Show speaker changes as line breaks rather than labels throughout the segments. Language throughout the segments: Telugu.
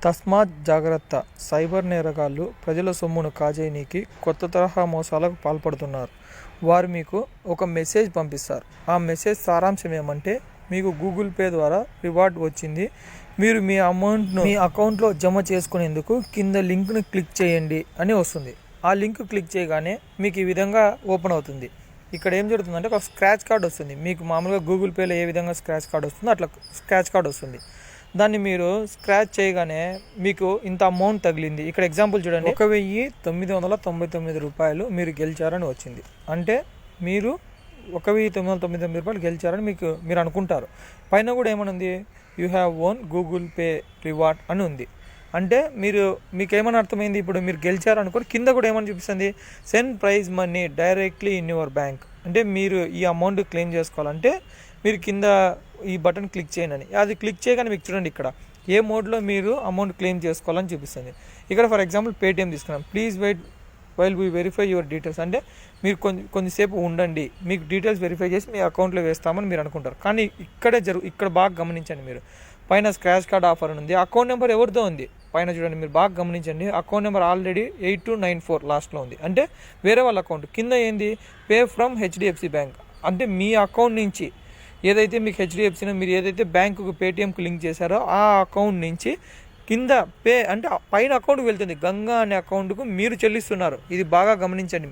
తస్మాత్ జాగ్రత్త! సైబర్ నేరగాళ్లు ప్రజల సొమ్మును కాజేయనీకి కొత్త తరహా మోసాలకు పాల్పడుతున్నారు. వారు మీకు ఒక మెసేజ్ పంపిస్తారు. ఆ మెసేజ్ సారాంశం ఏమంటే, మీకు గూగుల్ పే ద్వారా రివార్డ్ వచ్చింది, మీరు మీ అమౌంట్ను మీ అకౌంట్లో జమ చేసుకునేందుకు కింద లింక్ను క్లిక్ చేయండి అని వస్తుంది. ఆ లింక్ క్లిక్ చేయగానే మీకు ఈ విధంగా ఓపెన్ అవుతుంది. ఇక్కడ ఏం జరుగుతుందంటే ఒక స్క్రాచ్ కార్డ్ వస్తుంది. మీకు మామూలుగా గూగుల్ పేలో ఏ విధంగా స్క్రాచ్ కార్డ్ వస్తుందో అట్లా స్క్రాచ్ కార్డ్ వస్తుంది. దాన్ని మీరు స్క్రాచ్ చేయగానే మీకు ఇంత అమౌంట్ తగిలింది. ఇక్కడ ఎగ్జాంపుల్ చూడండి, 1999 రూపాయలు మీరు గెలిచారని వచ్చింది. అంటే మీరు 1999 రూపాయలు గెలిచారని మీరు అనుకుంటారు. పైన కూడా ఏమనుంది, you have won Google Pay reward అని ఉంది. అంటే మీకు ఏమని అర్థమైంది, ఇప్పుడు మీరు గెలిచారు అనుకోని కింద కూడా ఏమని చూపిస్తుంది, send prize money directly in your bank. అంటే మీరు ఈ అమౌంట్ క్లెయిమ్ చేసుకోవాలంటే మీరు కింద ఈ బటన్ క్లిక్ చేయండి అని. అది క్లిక్ చేయగానే మీకు చూడండి ఇక్కడ ఏ మోడ్లో మీరు అమౌంట్ క్లెయిమ్ చేసుకోవాలని చూపిస్తుంది. ఇక్కడ ఫర్ ఎగ్జాంపుల్ పేటిఎం తీసుకున్నాం. Please wait while we verify your details. అంటే మీరు కొంచెంసేపు ఉండండి, మీకు డీటెయిల్స్ వెరిఫై చేసి మీ అకౌంట్లో వేస్తామని మీరు అనుకుంటారు. కానీ ఇక్కడ బాగా గమనించండి, మీరు పైన స్క్రాచ్ కార్డ్ ఆఫర్ ఉంది. అకౌంట్ నెంబర్ ఎవరిదో ఉంది పైన చూడండి, మీరు బాగా గమనించండి. అకౌంట్ నెంబర్ ఆల్రెడీ 8294 లాస్ట్లో ఉంది. అంటే వేరే వాళ్ళ అకౌంట్. కింద ఏంది, పే ఫ్రమ్ హెచ్డిఎఫ్సి బ్యాంక్. అంటే మీ అకౌంట్ నుంచి ఏదైతే మీకు హెచ్డిఎఫ్సిలో మీరు ఏదైతే బ్యాంకుకు పేటిఎంకు లింక్ చేశారో ఆ అకౌంట్ నుంచి కింద పే అంటే పైన అకౌంట్కి వెళ్తుంది. గంగా అనే అకౌంట్కు మీరు చెల్లిస్తున్నారు. ఇది బాగా గమనించండి.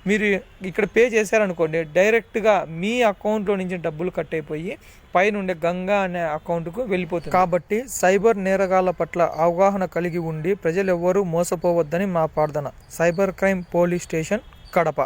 మీరు ఇక్కడ పే చేశారనుకోండి, డైరెక్ట్గా మీ అకౌంట్లో నుంచి డబ్బులు కట్ అయిపోయి పైన ఉండే గంగా అనే అకౌంట్కు వెళ్ళిపోతుంది. కాబట్టి సైబర్ నేరగాళ్ల పట్ల అవగాహన కలిగి ఉండి ప్రజలు ఎవ్వరూ మోసపోవద్దని మా ప్రార్థన. Cyber crime police station, Kadapa.